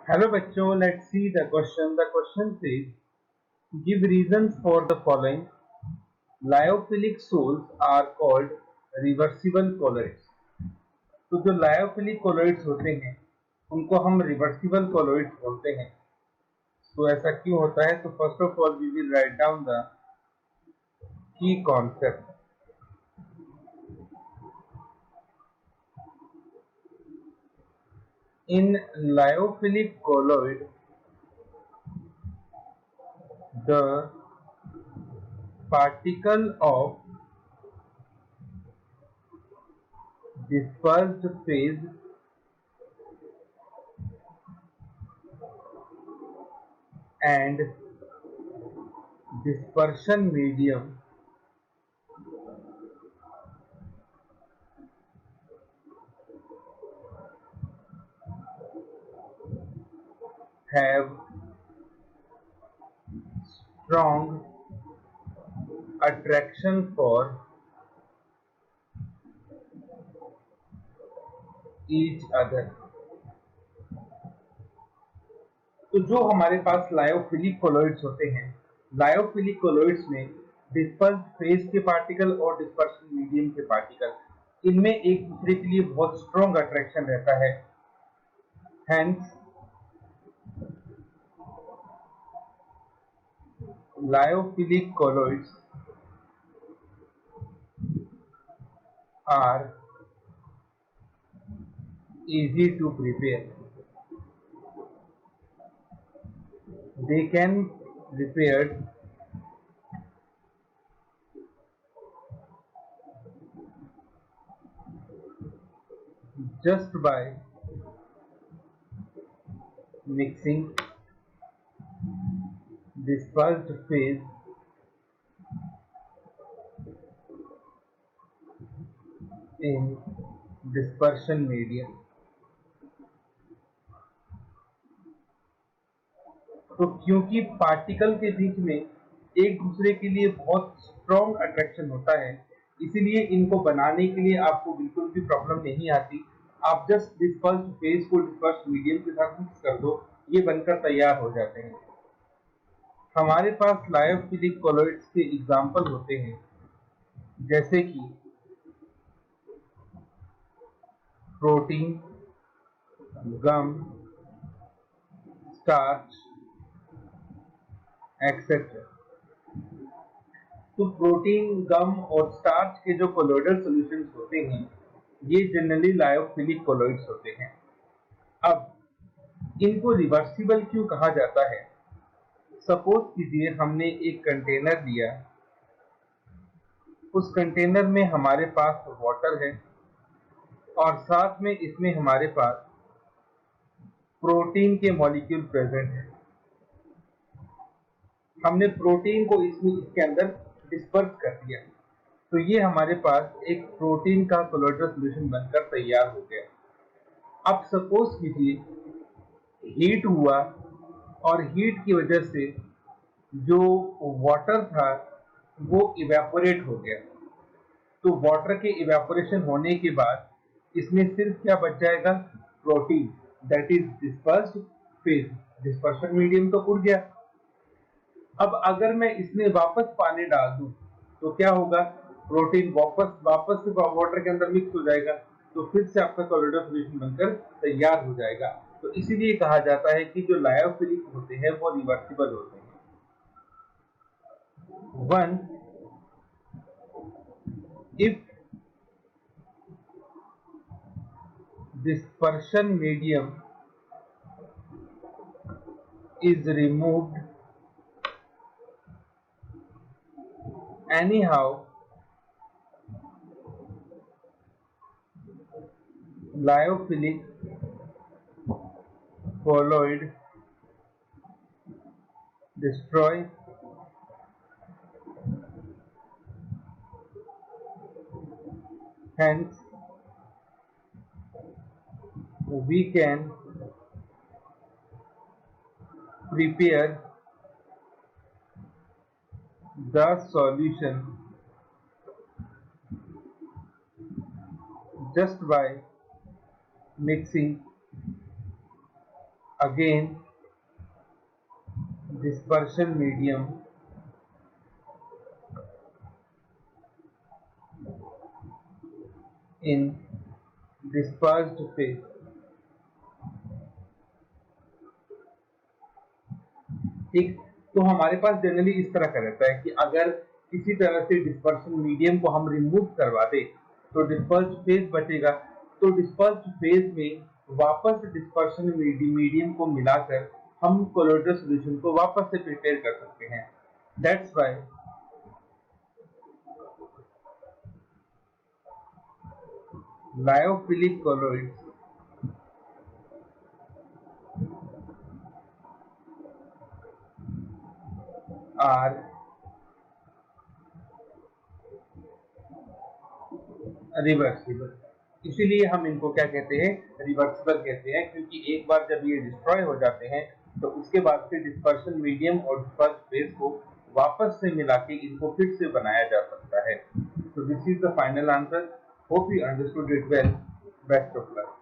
Hello बच्चों, let's see the question. The question says, give reasons for the following. Lyophilic soles are called reversible colloids. तो जो lyophilic colloids होते हैं उनको हम रिवर्सिबल कोलॉइड्स बोलते हैं। तो ऐसा क्यों होता है? तो first of all we will write down the key concept. In lyophilic colloid, the particle of dispersed phase and dispersion medium have strong attraction for each other। तो जो हमारे पास लायोफिलिक कोलॉइड्स होते हैं, लायोफिलिक कोलॉइड्स में disperse phase के particle और dispersion medium के particle, इनमें एक दूसरे के लिए बहुत स्ट्रॉन्ग अट्रैक्शन रहता है। Hence lyophilic colloids are easy to prepare. They can prepared just by mixing dispersed phase in dispersion medium। तो क्योंकि पार्टिकल के बीच में एक दूसरे के लिए बहुत स्ट्रॉन्ग अट्रैक्शन होता है, इसीलिए इनको बनाने के लिए आपको बिल्कुल भी प्रॉब्लम नहीं आती। आप जस्ट डिस्पर्स्ड फेज को डिस्पर्स्ड मीडियम के साथ मिक्स कर दो, ये बनकर तैयार हो जाते हैं। हमारे पास लायोफिलिक कोलॉइड्स के एग्जाम्पल होते हैं, जैसे कि प्रोटीन, गम, स्टार्च एक्सेट्रा। तो प्रोटीन, गम और स्टार्च के जो कोलोइडल सॉल्यूशंस होते हैं, ये जनरली लायोफिलिक कोलॉइड्स होते हैं। अब इनको रिवर्सिबल क्यों कहा जाता है? सपोज कीजिए हमने एक कंटेनर लिया, उस कंटेनर में हमारे पास वाटर है और साथ में इसमें हमारे पास प्रोटीन के मॉलिक्यूल प्रेजेंट है। हमने प्रोटीन को इसके अंदर डिस्पर्स कर दिया, तो ये हमारे पास एक प्रोटीन का कोलोइडल सॉल्यूशन बनकर तैयार हो गया। अब सपोज कीजिए हीट हुआ और हीट की वजह से जो वाटर था वो इवेपोरेट हो गया। तो वाटर के इवेपोरेशन होने के बाद इसमें सिर्फ क्या बच जाएगा? Protein, that is dispersed phase. Dispersion medium तो उड़ गया। अब अगर मैं इसमें वापस पानी डाल दूं तो क्या होगा? प्रोटीन वापस से वाटर के अंदर मिक्स हो जाएगा, तो फिर से आपका कोलोइडल सॉल्यूशन बनकर तैयार हो जाएगा। तो इसीलिए कहा जाता है कि जो लायोफिलिक होते हैं वो रिवर्सिबल होते हैं। One, if dispersion medium is removed anyhow, lyophilic colloid destroy hence we can prepare the solution just by mixing again dispersion medium in dispersed phase। ठीक, तो हमारे पास जनरली इस तरह का रहता है कि अगर किसी तरह से डिस्पर्शन मीडियम को हम रिमूव करवा दें तो डिस्पर्स्ड फेज बचेगा। तो डिस्पर्स्ड फेज में वापस डिस्पर्शन मीडियम को मिलाकर हम कोलोइडल सॉल्यूशन को वापस से प्रिपेयर कर सकते हैं। That's why lyophilic colloids are reversible. इसीलिए हम इनको क्या कहते हैं, रिवर्सिबल कहते हैं, क्योंकि एक बार जब ये डिस्ट्रॉय हो जाते हैं तो उसके बाद से डिस्पर्शन मीडियम और डिस्पर्स फेज को वापस से मिला के इनको फिर से बनाया जा सकता है। So this is the final answer. Hope you understood it well. Best of luck.